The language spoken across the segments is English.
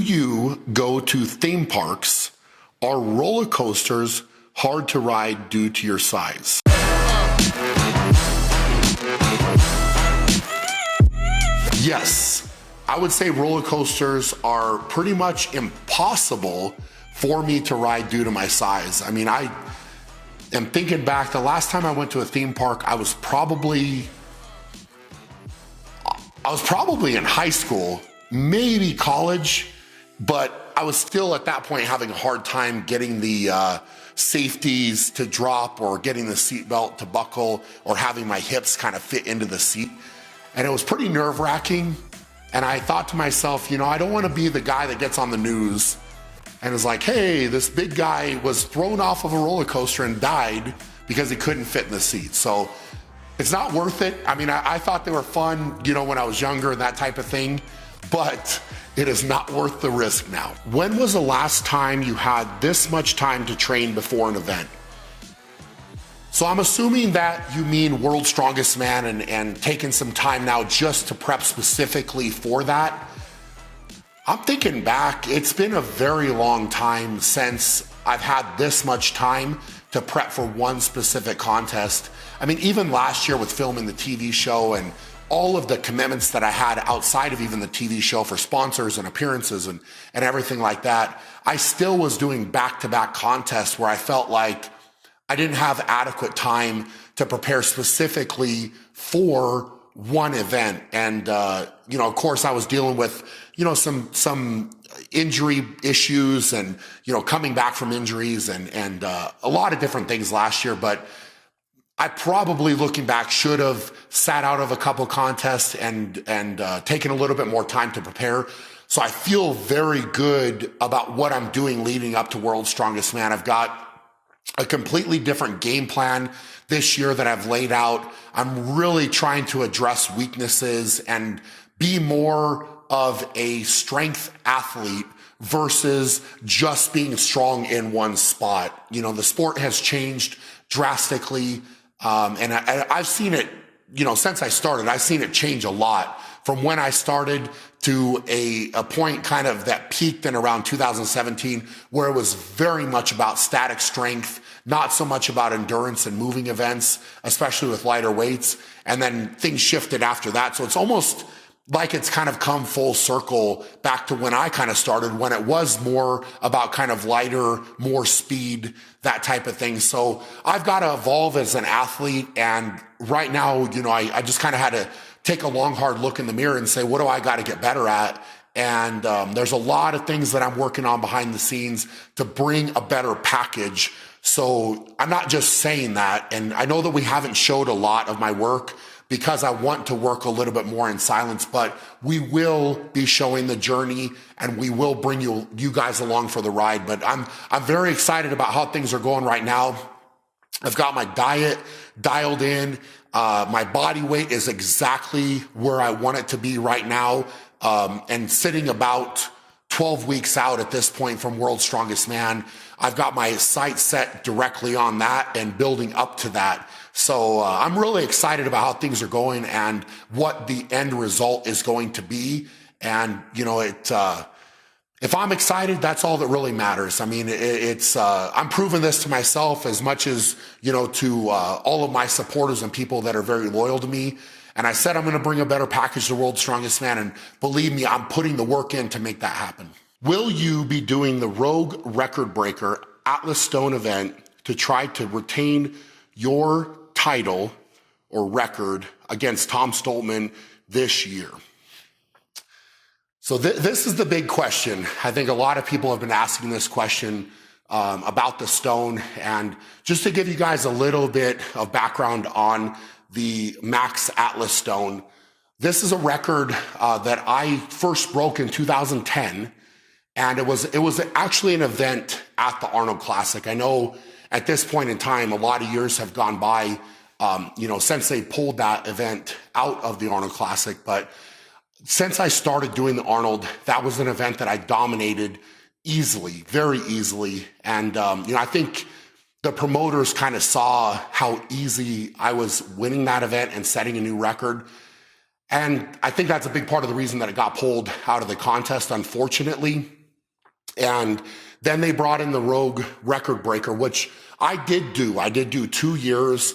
you go to theme parks? Are roller coasters hard to ride due to your size? Yes, I would say roller coasters are pretty much impossible for me to ride due to my size. I mean, I am thinking back, the last time I went to a theme park, I was probably in high school, maybe college, but I was still at that point having a hard time getting the safeties to drop or getting the seatbelt to buckle or having my hips kind of fit into the seat. And it was pretty nerve-wracking. And I thought to myself, you know, I don't want to be the guy that gets on the news and is like, hey, this big guy was thrown off of a roller coaster and died because he couldn't fit in the seat. So it's not worth it. I mean, I thought they were fun, you know, when I was younger and that type of thing, but it is not worth the risk now. When was the last time you had this much time to train before an event? So I'm assuming that you mean World's Strongest Man and taking some time now just to prep specifically for that. I'm thinking back, it's been a very long time since I've had this much time to prep for one specific contest. I mean, even last year with filming the TV show and all of the commitments that I had outside of even the TV show for sponsors and appearances and everything like that, I still was doing back-to-back contests where I felt like I didn't have adequate time to prepare specifically for one event. And, you know, of course I was dealing with, you know, some injury issues and, you know, coming back from injuries and a lot of different things last year. But I probably, looking back, should have sat out of a couple contests and taken a little bit more time to prepare. So I feel very good about what I'm doing leading up to World's Strongest Man. I've got a completely different game plan this year that I've laid out. I'm really trying to address weaknesses and be more of a strength athlete versus just being strong in one spot. You know, the sport has changed drastically. And I've seen it, you know, since I started, I've seen it change a lot from when I started to a point kind of that peaked in around 2017, where it was very much about static strength, not so much about endurance and moving events, especially with lighter weights. And then things shifted after that. So it's almost like it's kind of come full circle back to when I kind of started, when it was more about kind of lighter, more speed, that type of thing. So I've got to evolve as an athlete. And right now, you know, I just kind of had to take a long, hard look in the mirror and say, what do I got to get better at? And there's a lot of things that I'm working on behind the scenes to bring a better package. So I'm not just saying that. And I know that we haven't showed a lot of my work because I want to work a little bit more in silence, but we will be showing the journey and we will bring you guys along for the ride. But I'm very excited about how things are going right now. I've got my diet dialed in. My body weight is exactly where I want it to be right now. And sitting about 12 weeks out at this point from World's Strongest Man, I've got my sights set directly on that and building up to that. So I'm really excited about how things are going and what the end result is going to be. And, you know, if I'm excited, that's all that really matters. I mean, I'm proving this to myself as much as, you know, to all of my supporters and people that are very loyal to me. And I said I'm going to bring a better package to World's Strongest Man. And believe me, I'm putting the work in to make that happen. Will you be doing the Rogue Record Breaker Atlas Stone event to try to retain your title or record against Tom Stoltman this year? So this is the big question. I think a lot of people have been asking this question about the stone. And just to give you guys a little bit of background on the Max Atlas Stone, this is a record that I first broke in 2010. And it was actually an event at the Arnold Classic. I know at this point in time, a lot of years have gone by, you know, since they pulled that event out of the Arnold Classic. But since I started doing the Arnold, that was an event that I dominated easily, very easily. And, you know, I think the promoters kind of saw how easy I was winning that event and setting a new record. And I think that's a big part of the reason that it got pulled out of the contest, unfortunately. And then they brought in the Rogue record breaker, which I did do. I did do 2 years.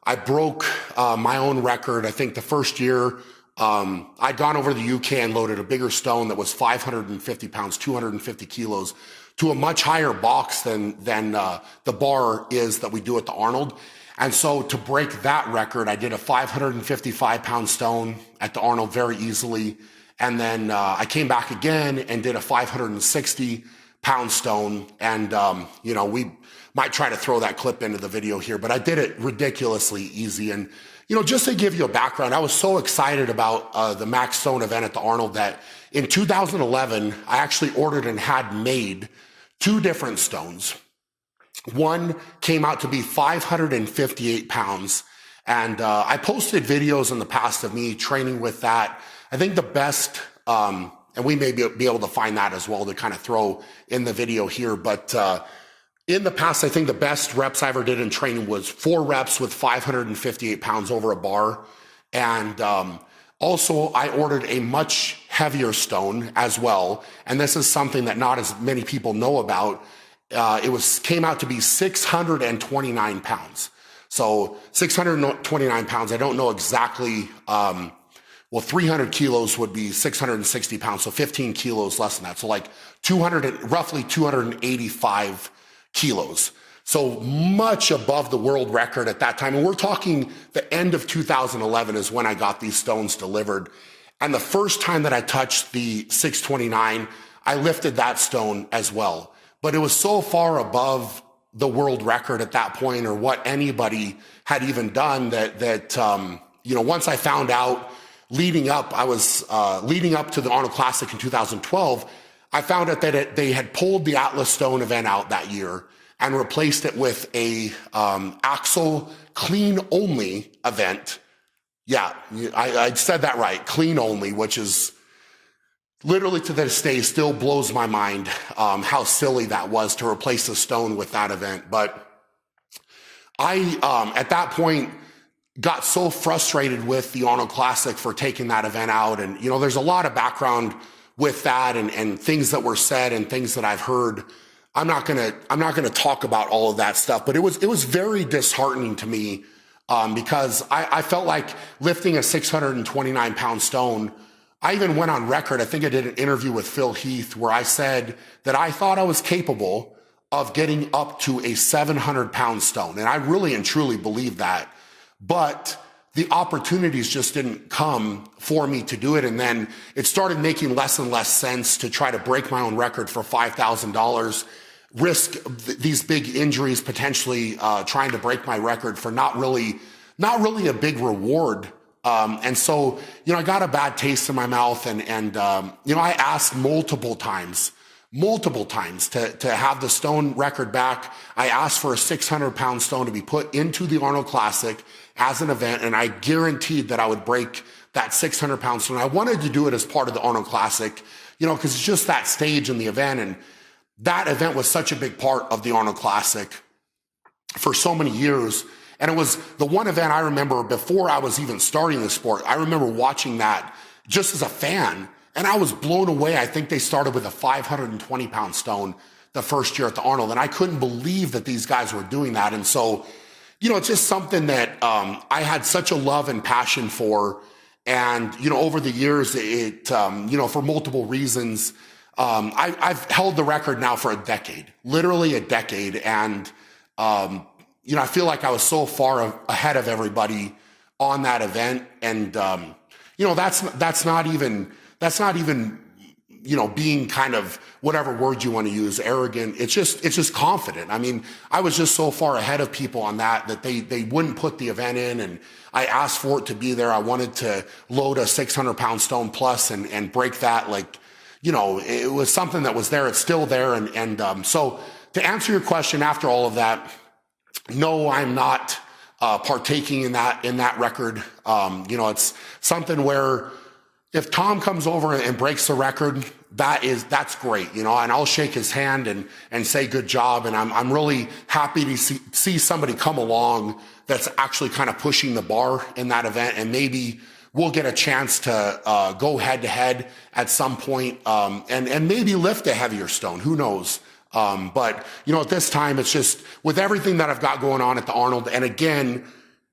I broke my own record. I think the first year I'd gone over to the UK and loaded a bigger stone that was 550 pounds, 250 kilos, to a much higher box than the bar is that we do at the Arnold. And so to break that record, I did a 555 pound stone at the Arnold very easily. And then I came back again and did a 560 pound stone. And, we might try to throw that clip into the video here, but I did it ridiculously easy. And, just to give you a background, I was so excited about the Max Stone event at the Arnold that in 2011, I actually ordered and had made 2 different stones. One came out to be 558 pounds. And I posted videos in the past of me training with that. I think the best, and we may be able to find that as well to kind of throw in the video here. But in the past, I think the best reps I ever did in training was 4 reps with 558 pounds over a bar. And also, I ordered a much heavier stone as well. And this is something that not as many people know about. It came out to be 629 pounds. So 629 pounds, I don't know exactly, 300 kilos would be 660 pounds. So 15 kilos less than that. So like roughly 285 kilos. So much above the world record at that time. And we're talking the end of 2011 is when I got these stones delivered. And the first time that I touched the 629, I lifted that stone as well. But it was so far above the world record at that point, or what anybody had even done, that once I found out, leading up to the Arnold Classic in 2012, I found out that they had pulled the Atlas Stone event out that year and replaced it with a axle clean only event. Yeah, I said that right, clean only, which is literally to this day still blows my mind how silly that was to replace the stone with that event. But I, at that point, got so frustrated with the Arnold Classic for taking that event out. And, there's a lot of background with that and things that were said and things that I've heard. I'm not gonna talk about all of that stuff, but it was very disheartening to me because I felt like lifting a 629 pound stone. I even went on record. I think I did an interview with Phil Heath where I said that I thought I was capable of getting up to a 700 pound stone. And I really and truly believe that, but the opportunities just didn't come for me to do it. And then it started making less and less sense to try to break my own record for $5,000, risk these big injuries, potentially trying to break my record for not really a big reward. And so, I got a bad taste in my mouth and I asked multiple times to have the stone record back. I asked for a 600 pound stone to be put into the Arnold Classic as an event. And I guaranteed that I would break that 600 pound stone. I wanted to do it as part of the Arnold Classic, cause it's just that stage in the event. And that event was such a big part of the Arnold Classic for so many years. And it was the one event I remember before I was even starting the sport. I remember watching that just as a fan, and I was blown away. I think they started with a 520 pound stone the first year at the Arnold, and I couldn't believe that these guys were doing that. And so, it's just something that I had such a love and passion for. And, over the years, it, for multiple reasons, I've held the record now for a decade, literally a decade. And, I feel like I was so far ahead of everybody on that event. And, that's not even, being kind of whatever word you want to use, arrogant. It's just confident. I mean, I was just so far ahead of people on that they wouldn't put the event in. And I asked for it to be there. I wanted to load a 600 pound stone plus and break that. It was something that was there. It's still there. So to answer your question after all of that, no, I'm not partaking in that record. It's something where if Tom comes over and breaks the record, that's great, and I'll shake his hand and say good job. And I'm really happy to see somebody come along that's actually kind of pushing the bar in that event and maybe we'll get a chance to go head to head at some point, and maybe lift a heavier stone. Who knows? But at this time, it's just with everything that I've got going on at the Arnold, and again,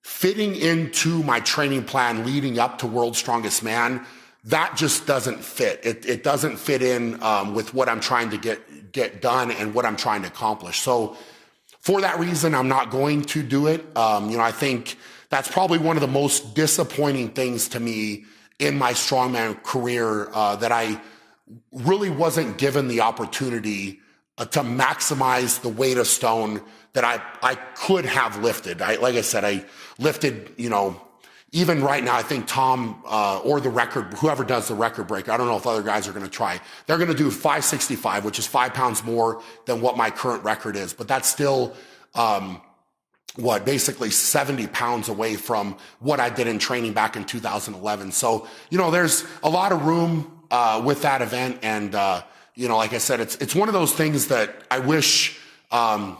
fitting into my training plan leading up to World's Strongest Man, that just doesn't fit. It doesn't fit in with what I'm trying to get done and what I'm trying to accomplish. So for that reason, I'm not going to do it. I think that's probably one of the most disappointing things to me in my strongman career, that I really wasn't given the opportunity to maximize the weight of stone that I could have lifted. Like I said, I lifted, even right now, I think Tom, or the record, whoever does the record break, I don't know if other guys are going to try. They're going to do 565, which is 5 pounds more than what my current record is. But that's still, basically 70 pounds away from what I did in training back in 2011. So, there's a lot of room, with that event. And, like I said, it's one of those things that I wish the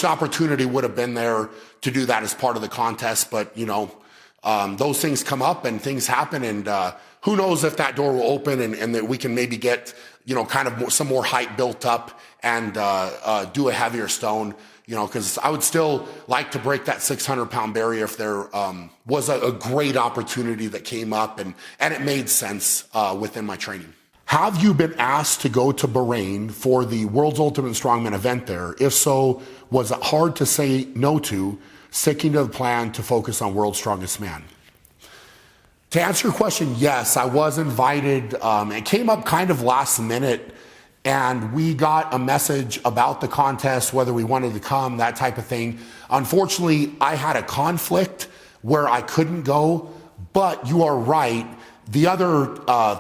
opportunity would have been there to do that as part of the contest. But, those things come up and things happen, and who knows if that door will open and that we can maybe get, kind of some more height built up and do a heavier stone, because I would still like to break that 600-pound barrier if there was a great opportunity that came up and it made sense within my training. Have you been asked to go to Bahrain for the World's Ultimate Strongman event there? If so, was it hard to say no to, sticking to the plan to focus on World's Strongest Man? To answer your question, yes, I was invited. It came up kind of last minute, and we got a message about the contest, whether we wanted to come, that type of thing. Unfortunately, I had a conflict where I couldn't go, but you are right. The other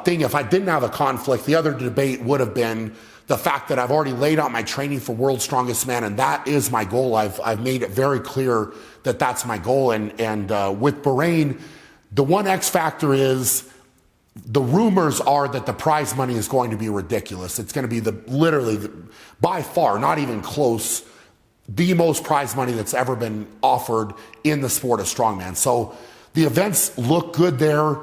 thing, if I didn't have a conflict, the other debate would have been the fact that I've already laid out my training for World's Strongest Man, and that is my goal. I've made it very clear that that's my goal. And with Bahrain, the one X factor is the rumors are that the prize money is going to be ridiculous. It's going to be literally by far, not even close, the most prize money that's ever been offered in the sport of strongman. So the events look good there.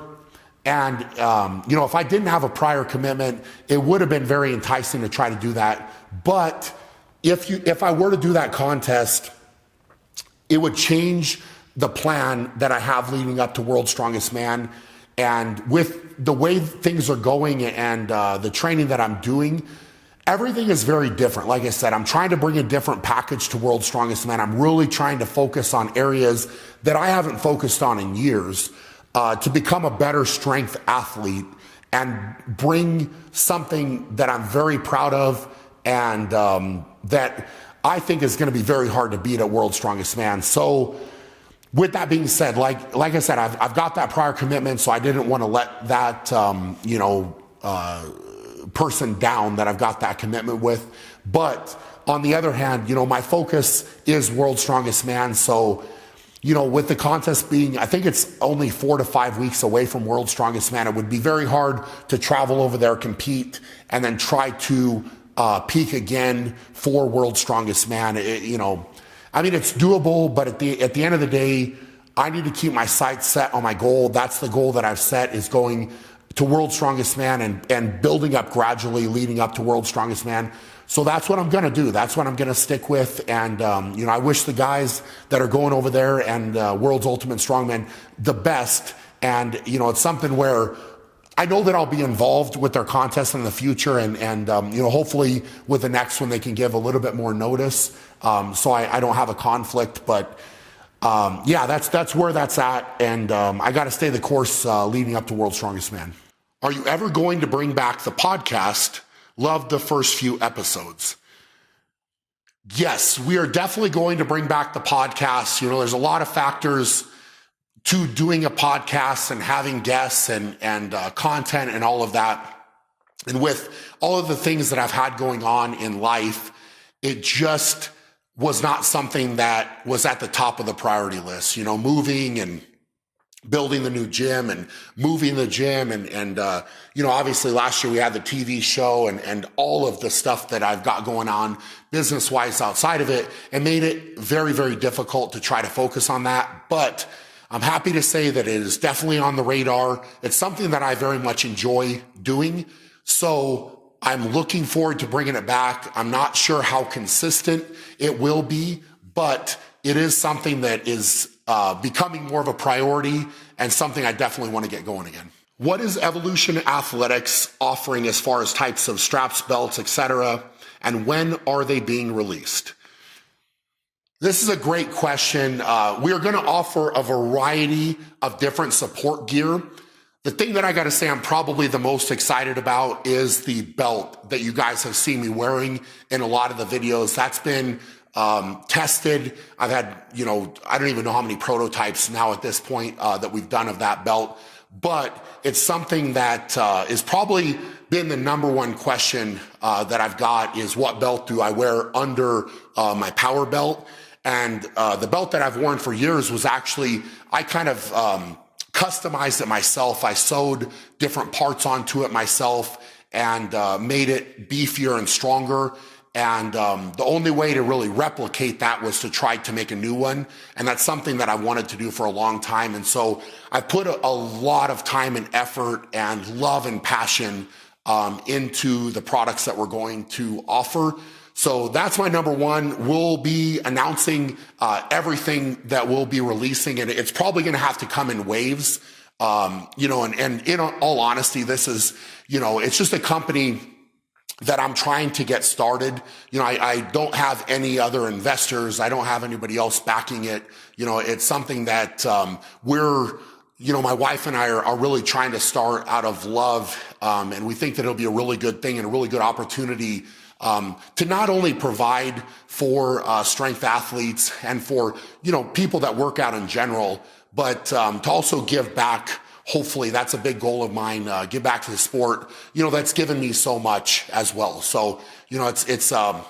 And, if I didn't have a prior commitment, it would have been very enticing to try to do that. But if I were to do that contest, it would change the plan that I have leading up to World's Strongest Man. And with the way things are going and the training that I'm doing, everything is very different. Like I said, I'm trying to bring a different package to World's Strongest Man. I'm really trying to focus on areas that I haven't focused on in years. To become a better strength athlete and bring something that I'm very proud of and that I think is going to be very hard to beat at World's Strongest Man. So with that being said, like I said, I've got that prior commitment, so I didn't want to let that, person down that I've got that commitment with. But on the other hand, my focus is World's Strongest Man. So with the contest being, I think it's only 4 to 5 weeks away from World's Strongest Man, it would be very hard to travel over there, compete, and then try to peak again for World's Strongest Man. It's doable, but at the end of the day, I need to keep my sights set on my goal. That's the goal that I've set, is going to World's Strongest Man and building up gradually leading up to World's Strongest Man. So that's what I'm going to do. That's what I'm going to stick with. And, I wish the guys that are going over there and World's Ultimate Strongman the best. And, it's something where I know that I'll be involved with their contest in the future. And hopefully with the next one, they can give a little bit more notice. So I don't have a conflict. But, that's where that's at. And I got to stay the course leading up to World's Strongest Man. Are you ever going to bring back the podcast? Loved the first few episodes. Yes, we are definitely going to bring back the podcast. There's a lot of factors to doing a podcast and having guests and content and all of that. And with all of the things that I've had going on in life, it just was not something that was at the top of the priority list. Moving and building the new gym and moving the gym. And obviously last year we had the TV show and all of the stuff that I've got going on business wise outside of it, and made it very, very difficult to try to focus on that. But I'm happy to say that it is definitely on the radar. It's something that I very much enjoy doing. So I'm looking forward to bringing it back. I'm not sure how consistent it will be, but it is something that is becoming more of a priority and something I definitely want to get going again. What is Evolution Athletics offering as far as types of straps, belts, etc., and when are they being released? This is a great question. We are going to offer a variety of different support gear. The thing that I got to say I'm probably the most excited about is the belt that you guys have seen me wearing in a lot of the videos. That's been tested. I've had, I don't even know how many prototypes now at this point that we've done of that belt, but it's something that is probably been the number one question that I've got is what belt do I wear under my power belt? And the belt that I've worn for years was actually, I kind of customized it myself. I sewed different parts onto it myself and made it beefier and stronger. And the only way to really replicate that was to try to make a new one. And that's something that I wanted to do for a long time. And so I put a lot of time and effort and love and passion into the products that we're going to offer. So that's my number one. We'll be announcing everything that we'll be releasing, and it's probably going to have to come in waves. And in all honesty, this is, it's just a company that I'm trying to get started. I don't have any other investors. I don't have anybody else backing it. It's something that my wife and I are really trying to start out of love. And we think that it'll be a really good thing and a really good opportunity to not only provide for strength athletes and for people that work out in general, but to also give back. Hopefully, that's a big goal of mine. Give back to the sport. That's given me so much as well. So it's a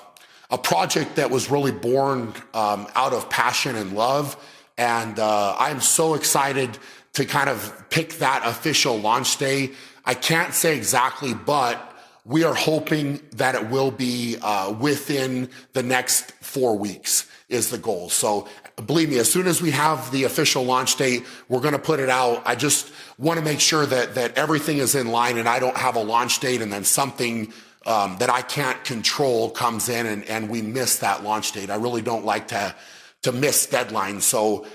project that was really born out of passion and love, and I'm so excited to kind of pick that official launch day. I can't say exactly, but we are hoping that it will be within the next 4 weeks is the goal. So believe me, as soon as we have the official launch date, we're going to put it out. I just want to make sure that everything is in line and I don't have a launch date and then something that I can't control comes in and we miss that launch date. I really don't like to miss deadlines. So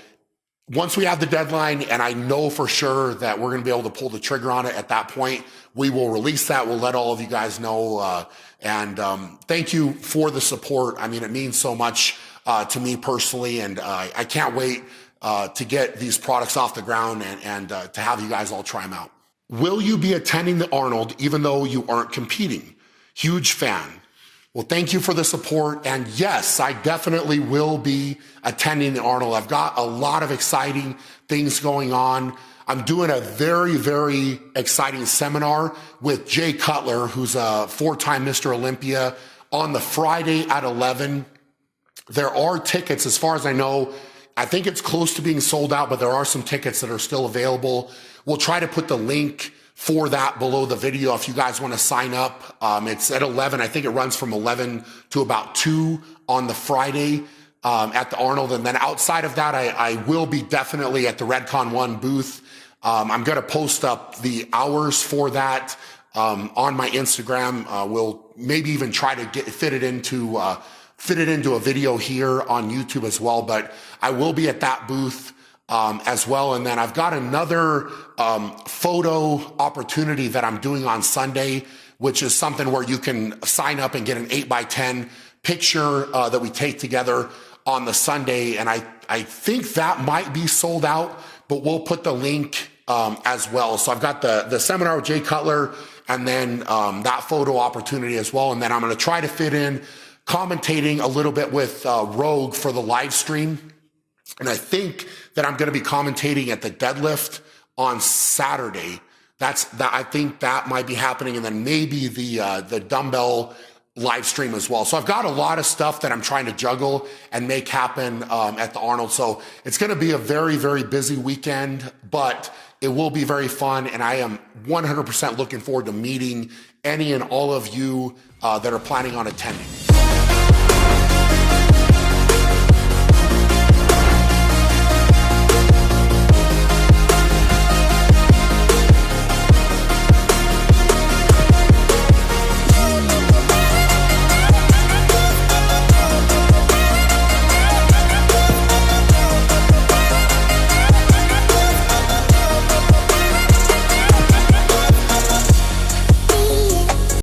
once we have the deadline and I know for sure that we're going to be able to pull the trigger on it at that point, we will release that. We'll let all of you guys know. And thank you for the support. I mean, it means so much to me personally, and I can't wait to get these products off the ground and to have you guys all try them out. Will you be attending the Arnold even though you aren't competing? Huge fan. Well, thank you for the support. And yes, I definitely will be attending the Arnold. I've got a lot of exciting things going on. I'm doing a very, very exciting seminar with Jay Cutler, who's a 4-time Mr. Olympia, on the Friday at 11. There are tickets, as far as I know. I think it's close to being sold out, but there are some tickets that are still available. We'll try to put the link for that below the video if you guys want to sign up. It's at 11. I think it runs from 11 to about 2 on the Friday at the Arnold. And then outside of that, I will be definitely at the Redcon 1 booth. I'm going to post up the hours for that on my Instagram. We'll maybe even try to fit it into a video here on YouTube as well. But I will be at that booth as well. And then I've got another photo opportunity that I'm doing on Sunday, which is something where you can sign up and get an 8x10 picture that we take together on the Sunday. And I think that might be sold out, but we'll put the link as well. So I've got the seminar with Jay Cutler and then that photo opportunity as well. And then I'm going to try to fit in commentating a little bit with Rogue for the live stream. And I think that I'm going to be commentating at the deadlift on Saturday. I think that might be happening. And then maybe the dumbbell live stream as well. So I've got a lot of stuff that I'm trying to juggle and make happen at the Arnold. So it's going to be a very, very busy weekend, but it will be very fun. And I am 100% looking forward to meeting any and all of you that are planning on attending.